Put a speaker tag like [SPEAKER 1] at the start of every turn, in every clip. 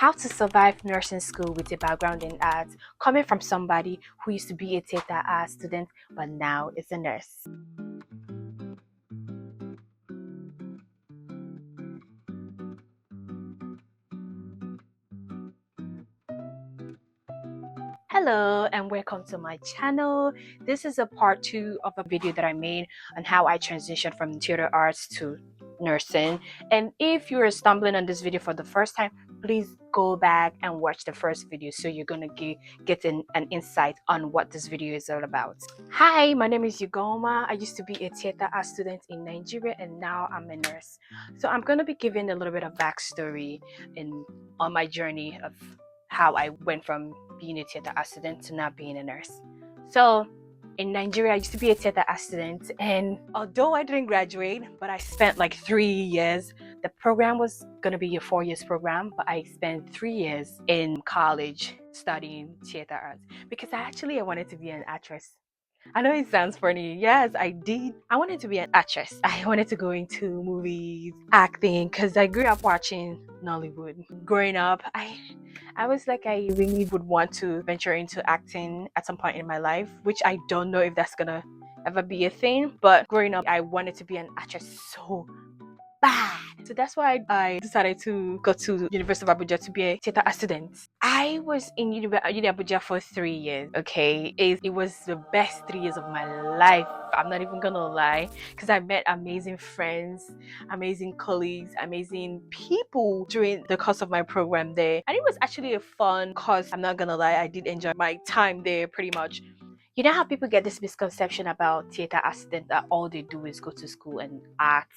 [SPEAKER 1] How to survive nursing school with a background in arts, coming from somebody who used to be a theater art student but now is a nurse. Hello and welcome to my channel. This is a part 2 of a video that I made on how I transitioned from theater arts to nursing. And if you're stumbling on this video for the first time, please go back and watch the first video so you're gonna get an insight on what this video is all about. Hi, my name is Ugoma. I used to be a theater art student in Nigeria and now I'm a nurse. So I'm gonna be giving a little bit of backstory on my journey of how I went from being a theater art student to now being a nurse. So in Nigeria, I used to be a theater art student, and although I didn't graduate, but I spent like 3 years. The program was gonna be a 4 years program, but I spent 3 years in college studying theater arts because I wanted to be an actress. I know it sounds funny. Yes, I did. I wanted to be an actress. I wanted to go into movies, acting, because I grew up watching Nollywood. Growing up, I was like, I really would want to venture into acting at some point in my life, which I don't know if that's gonna ever be a thing. But growing up, I wanted to be an actress so bad. So that's why I decided to go to University of Abuja to be a theater student. I was in Abuja for 3 years. Okay, it was the best 3 years of my life. I'm not even gonna lie, because I met amazing friends, amazing colleagues, amazing people during the course of my program there, and it was actually a fun course. I'm not gonna lie, I did enjoy my time there pretty much. You know how people get this misconception about theater assistants that all they do is go to school and act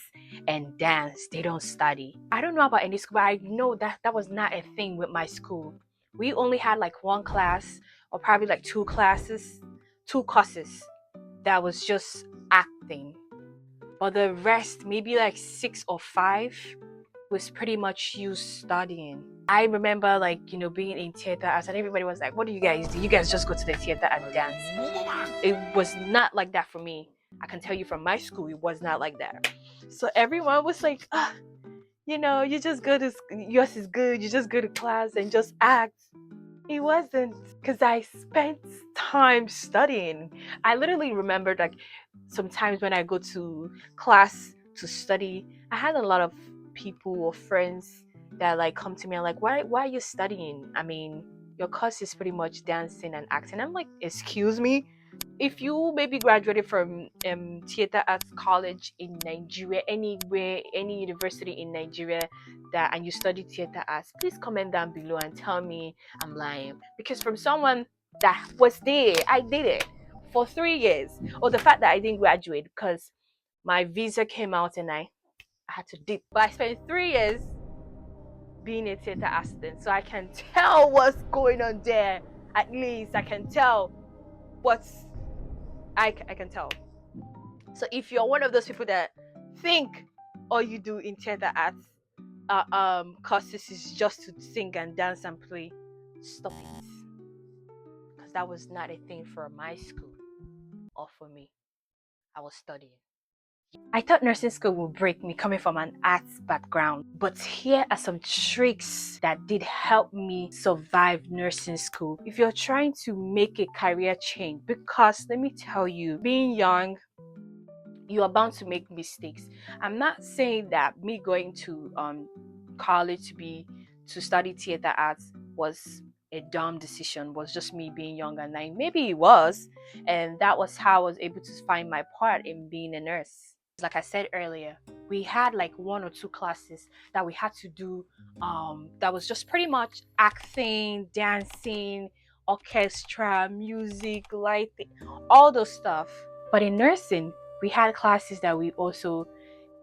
[SPEAKER 1] and dance, they don't study. I don't know about any school, but I know that was not a thing with my school. We only had like one class or probably like two courses that was just acting. But the rest, maybe like 6 or 5, was pretty much you studying. I remember being in theater arts and everybody was like, what do you guys do? You guys just go to the theater and dance. It was not like that for me. I can tell you from my school, it was not like that. So everyone was like, you just go to, yours is good. You just go to class and just act. It wasn't, because I spent time studying. I literally remembered like sometimes when I go to class to study, I had a lot of people or friends that like come to me and like, why are you studying? I mean, your course is pretty much dancing and acting. I'm like, excuse me? If you maybe graduated from theater arts college in Nigeria, anywhere, any university in Nigeria, and you study theater arts, please comment down below and tell me I'm lying. Because from someone that was there, I did it for 3 years. Or the fact that I didn't graduate because my visa came out and I had to dip. But I spent 3 years being a theater assistant, so I can tell what's going on there. At least I can tell what's I can tell. So if you're one of those people that think all you do in theater arts courses is just to sing and dance and play, stop it, because that was not a thing for my school or for me. I was studying. I thought nursing school would break me coming from an arts background, but here are some tricks that did help me survive nursing school. If you're trying to make a career change, because let me tell you, being young, you are bound to make mistakes. I'm not saying that me going to college to study theater arts was a dumb decision, was just me being young and naive. Maybe it was, and that was how I was able to find my part in being a nurse. Like I said earlier, we had like 1 or 2 classes that we had to do that was just pretty much acting, dancing, orchestra, music, lighting, all those stuff. But in nursing, we had classes that we also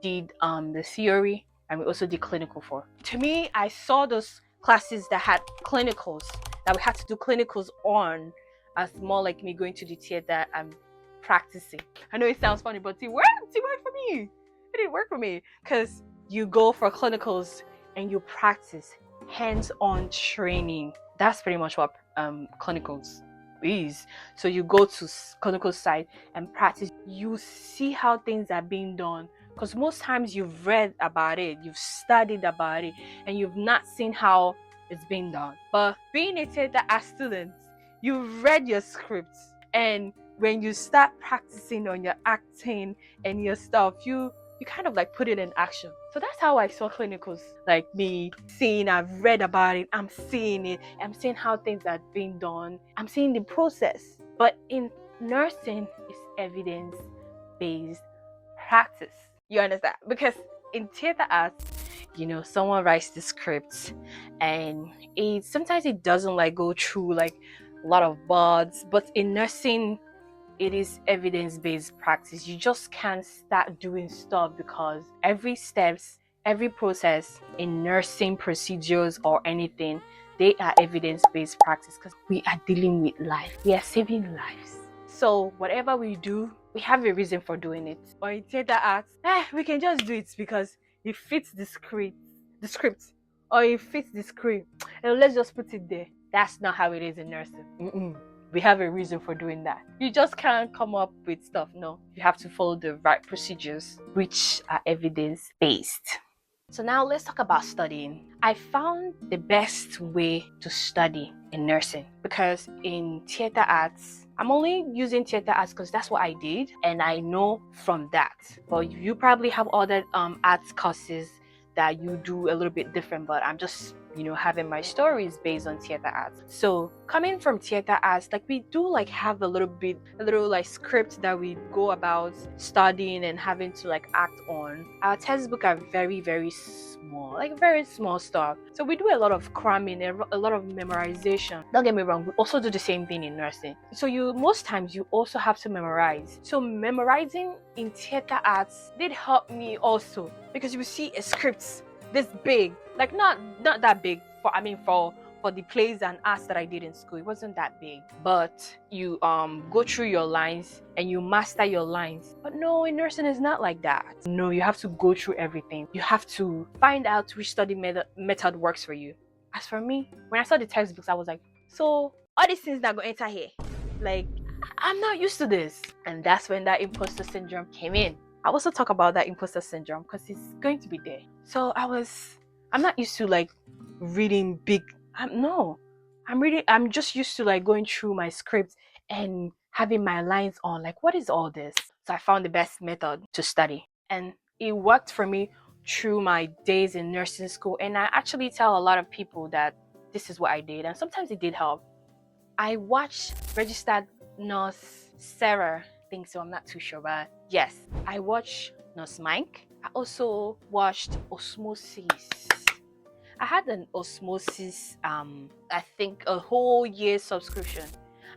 [SPEAKER 1] did the theory and we also did clinical for. To me, I saw those classes that had clinicals, that we had to do clinicals on, as more like me going to the theater and practicing. I know it sounds funny, but it worked for me. It didn't work for me because you go for clinicals and you practice hands-on training. That's pretty much what clinicals is. So you go to clinical site and practice. You see how things are being done, because most times you've read about it, you've studied about it, and you've not seen how it's being done. But being a theater art student, you read your scripts, and when you start practicing on your acting and your stuff, you kind of like put it in action. So that's how I saw clinicals. Like me seeing, I've read about it, I'm seeing it, I'm seeing how things are being done, I'm seeing the process. But in nursing, it's evidence-based practice. You understand? Because in theater arts, someone writes the script, and sometimes it doesn't like go through like a lot of buds. But in nursing, it is evidence-based practice. You just can't start doing stuff, because every process in nursing procedures or anything, they are evidence-based practice, because we are dealing with life. We are saving lives. So whatever we do, we have a reason for doing it. Or in theater arts, we can just do it because it fits the script, or it fits the script, and let's just put it there. That's not how it is in nursing. We have a reason for doing that. You just can't come up with stuff. No, you have to follow the right procedures, which are evidence-based. So now let's talk about studying. I found the best way to study in nursing, because in theater arts, I'm only using theater arts because that's what I did and I know from that. But you probably have other arts courses that you do a little bit different, but I'm just having my stories based on theater arts. So coming from theater arts, like we do like have a little like script that we go about studying and having to like act on. Our textbook are very, very small, like very small stuff. So we do a lot of cramming, a lot of memorization. Don't get me wrong, we also do the same thing in nursing. So most times you also have to memorize. So memorizing in theater arts did help me also, because you see a script this big, like not that big for the plays and arts that I did in school. It wasn't that big, but you go through your lines and you master your lines. But no, in nursing it's not like that. No, you have to go through everything. You have to find out which study method works for you. As for me, when I saw the textbooks, I was like, so all these things that go enter here, like I'm not used to this. And that's when that imposter syndrome came in. I also talk about that imposter syndrome because it's going to be there. So I'm not used to like reading big. I'm just used to like going through my script and having my lines on. Like, what is all this? So I found the best method to study, and it worked for me through my days in nursing school. And I actually tell a lot of people that this is what I did, and sometimes it did help. I watched Registered Nurse Sarah. I think so, I'm not too sure, but yes, I watched Nurse Mike. I also watched Osmosis. I had an Osmosis, I think a whole year subscription.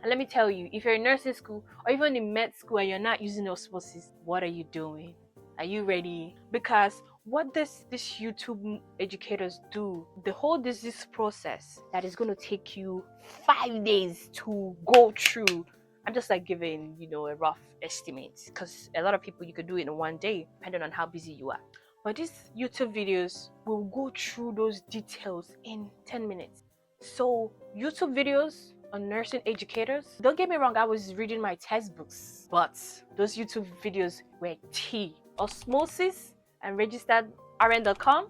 [SPEAKER 1] And let me tell you, if you're in nursing school or even in med school and you're not using Osmosis, what are you doing? Are you ready? Because what this YouTube educators do, the whole disease process that is going to take you 5 days to go through. I'm just like giving, a rough estimate, because a lot of people you could do it in one day, depending on how busy you are. But these YouTube videos will go through those details in 10 minutes. So YouTube videos on nursing educators, don't get me wrong, I was reading my textbooks, but those YouTube videos were tea. Osmosis and registeredrn.com,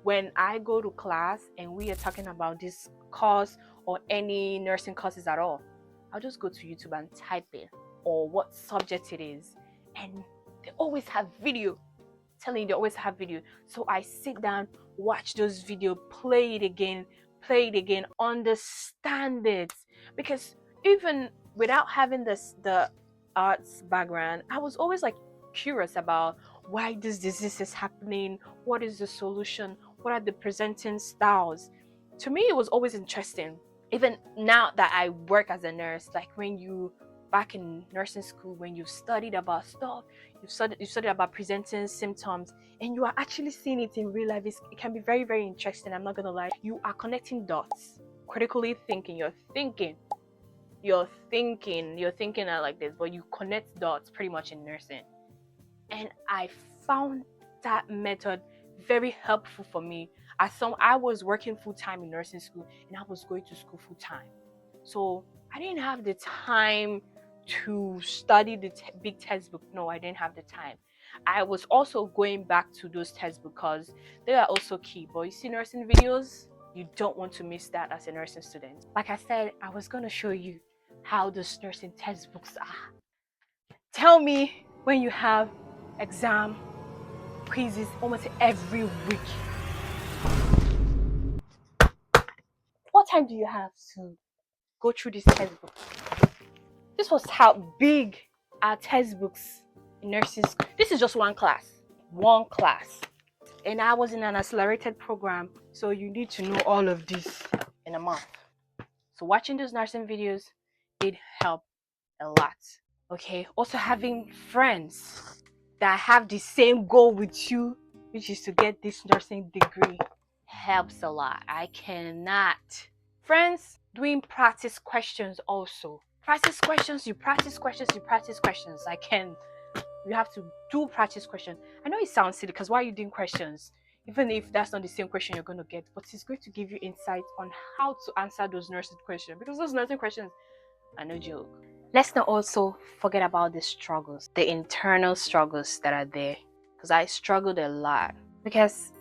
[SPEAKER 1] when I go to class and we are talking about this course or any nursing courses at all, I'll just go to YouTube and type it or what subject it is, and they always have video. Telling you, they always have video. So I sit down, watch those videos, play it again, understand it. Because even without having the arts background, I was always like curious about why this disease is happening, what is the solution, what are the presenting styles. To me, it was always interesting. Even now that I work as a nurse, like when you back in nursing school, when you've studied about stuff, you've studied about presenting symptoms, and you are actually seeing it in real life, it can be very, very interesting. I'm not gonna lie. You are connecting dots, critically thinking. You're thinking out like this, but you connect dots pretty much in nursing. And I found that method very helpful for me. I was working full-time in nursing school, and I was going to school full-time, so I didn't have the time to study the big textbook. No, I didn't have the time. I was also going back to those textbooks because they are also key. But you see nursing videos, You don't want to miss that as a nursing student. Like I said, I was going to show you how those nursing textbooks are. Tell me when you have exam quizzes almost every week. What time do you have to go through this textbook? This was how big our textbooks in nursing school. This is just one class. One class. And I was in an accelerated program, so you need to know all of this in a month. So watching those nursing videos did help a lot. Okay, also having friends that have the same goal with you, which is to get this nursing degree, helps a lot. I cannot. Friends, doing practice questions also. Practice questions, you practice questions, you practice questions. You have to do practice questions. I know it sounds silly because why are you doing questions? Even if that's not the same question you're going to get, but it's going to give you insight on how to answer those nursing questions, because those nursing questions are no joke. Let's not also forget about the struggles, the internal struggles that are there, because I struggled a lot because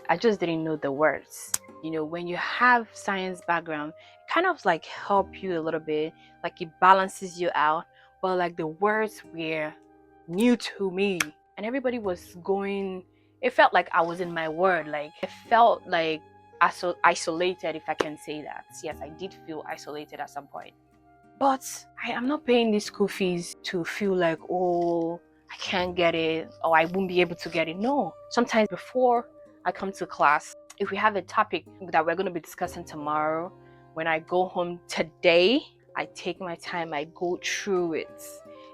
[SPEAKER 1] I just didn't know the words. You know, when you have science background, it kind of like help you a little bit, like it balances you out, but like the words were new to me, and everybody was going, it felt like I was in my word, like it felt like isolated, if I can say that. Yes, I did feel isolated at some point, but I am not paying these school fees to feel like, oh, I can't get it or I won't be able to get it. No, sometimes before I come to class, if we have a topic that we're going to be discussing tomorrow, when I go home today, I take my time, I go through it.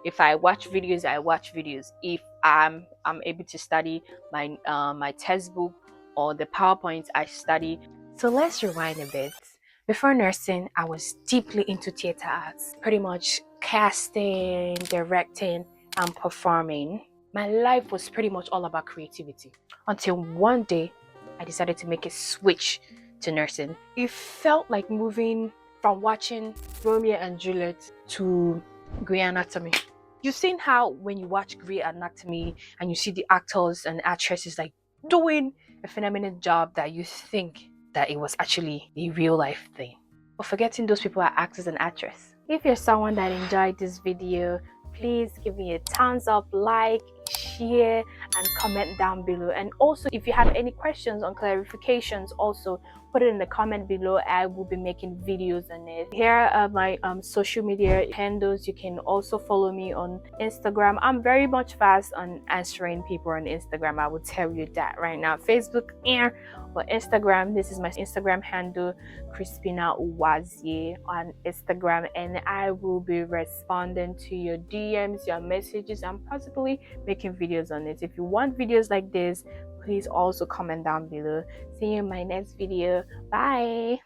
[SPEAKER 1] If I watch videos, I watch videos. If I'm able to study my textbook or the PowerPoint, I study. So let's rewind a bit. Before nursing, I was deeply into theater arts, pretty much casting, directing, and performing. My life was pretty much all about creativity until one day I decided to make a switch to nursing. It felt like moving from watching Romeo and Juliet to Grey Anatomy. You've seen how when you watch Grey Anatomy and you see the actors and actresses like doing a phenomenal job that you think that it was actually a real life thing. But forgetting those people are actors and actresses. If you're someone that enjoyed this video, please give me a thumbs up, like, share, and comment down below. And also, if you have any questions on clarifications, also put it in the comment below. I will be making videos on it. Here are my social media handles. You can also follow me on Instagram. I'm very much fast on answering people on Instagram. I will tell you that right now. Facebook and or Instagram. This is my Instagram handle, Crispina Uwazie on Instagram, and I will be responding to your DMs, your messages, and possibly making videos on it. If you want videos like this, please also comment down below. See you in my next video. Bye.